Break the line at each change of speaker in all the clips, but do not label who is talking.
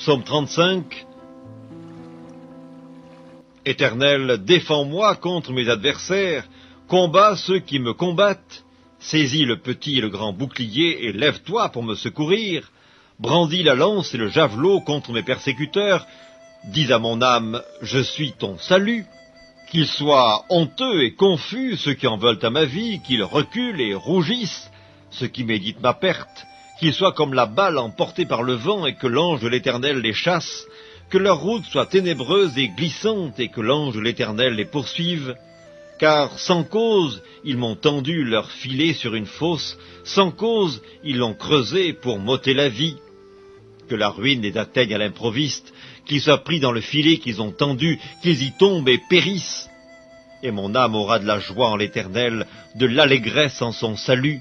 Psaume 35. Éternel, défends-moi contre mes adversaires, combats ceux qui me combattent. Saisis le petit et le grand bouclier et lève-toi pour me secourir. Brandis la lance et le javelot contre mes persécuteurs. Dis à mon âme, je suis ton salut. Qu'ils soient honteux et confus ceux qui en veulent à ma vie, qu'ils reculent et rougissent ceux qui méditent ma perte. Qu'ils soient comme la balle emportée par le vent et que l'ange de l'Éternel les chasse. Que leur route soit ténébreuse et glissante et que l'ange de l'Éternel les poursuive. Car sans cause, ils m'ont tendu leur filet sur une fosse, sans cause, ils l'ont creusé pour m'ôter la vie. Que la ruine les atteigne à l'improviste, qu'ils soient pris dans le filet qu'ils ont tendu, qu'ils y tombent et périssent. Et mon âme aura de la joie en l'Éternel, de l'allégresse en son salut.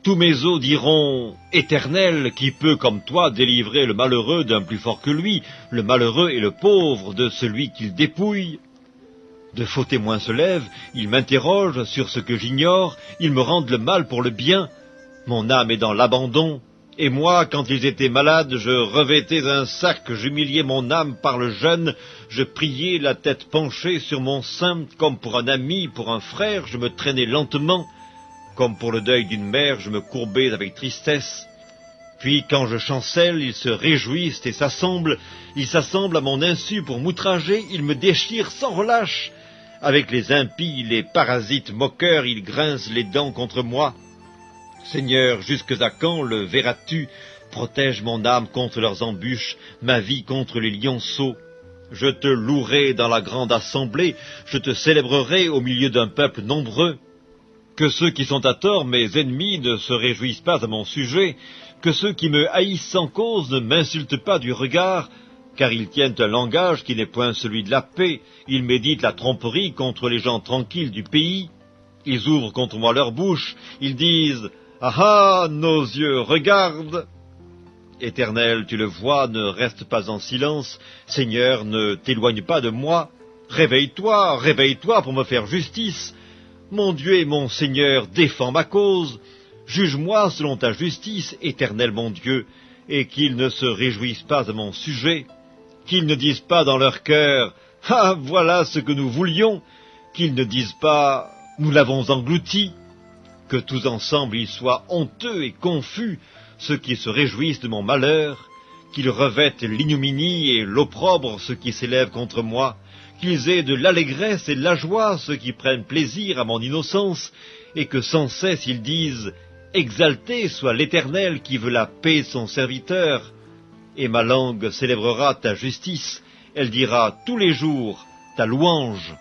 Tous mes os diront, Éternel, qui peut comme toi délivrer le malheureux d'un plus fort que lui, le malheureux et le pauvre de celui qu'il dépouille. De faux témoins se lèvent, ils m'interrogent sur ce que j'ignore, ils me rendent le mal pour le bien. Mon âme est dans l'abandon, et moi, quand ils étaient malades, je revêtais un sac, j'humiliais mon âme par le jeûne, je priais la tête penchée sur mon sein, comme pour un ami, pour un frère, je me traînais lentement. Comme pour le deuil d'une mère, je me courbais avec tristesse. Puis, quand je chancelle, ils se réjouissent et s'assemblent. Ils s'assemblent à mon insu pour m'outrager. Ils me déchirent sans relâche. Avec les impies, les parasites moqueurs, ils grincent les dents contre moi. Seigneur, jusque à quand le verras-tu? Protège mon âme contre leurs embûches, ma vie contre les lionceaux. Je te louerai dans la grande assemblée. Je te célébrerai au milieu d'un peuple nombreux. Que ceux qui sont à tort, mes ennemis, ne se réjouissent pas à mon sujet, que ceux qui me haïssent sans cause ne m'insultent pas du regard, car ils tiennent un langage qui n'est point celui de la paix, ils méditent la tromperie contre les gens tranquilles du pays, ils ouvrent contre moi leur bouche, ils disent « Ah ah, nos yeux regardent !» Éternel, tu le vois, ne reste pas en silence, Seigneur, ne t'éloigne pas de moi, réveille-toi, réveille-toi pour me faire justice. Mon Dieu et mon Seigneur, défends ma cause. Juge-moi selon ta justice, Éternel mon Dieu, et qu'ils ne se réjouissent pas à mon sujet, qu'ils ne disent pas dans leur cœur « Ah, voilà ce que nous voulions », qu'ils ne disent pas « Nous l'avons englouti », que tous ensemble ils soient honteux et confus, ceux qui se réjouissent de mon malheur, qu'ils revêtent l'ignominie et l'opprobre ceux qui s'élèvent contre moi, qu'ils aient de l'allégresse et de la joie ceux qui prennent plaisir à mon innocence, et que sans cesse ils disent « Exalté soit l'Éternel qui veut la paix de son serviteur ». Et ma langue célébrera ta justice, elle dira tous les jours ta louange.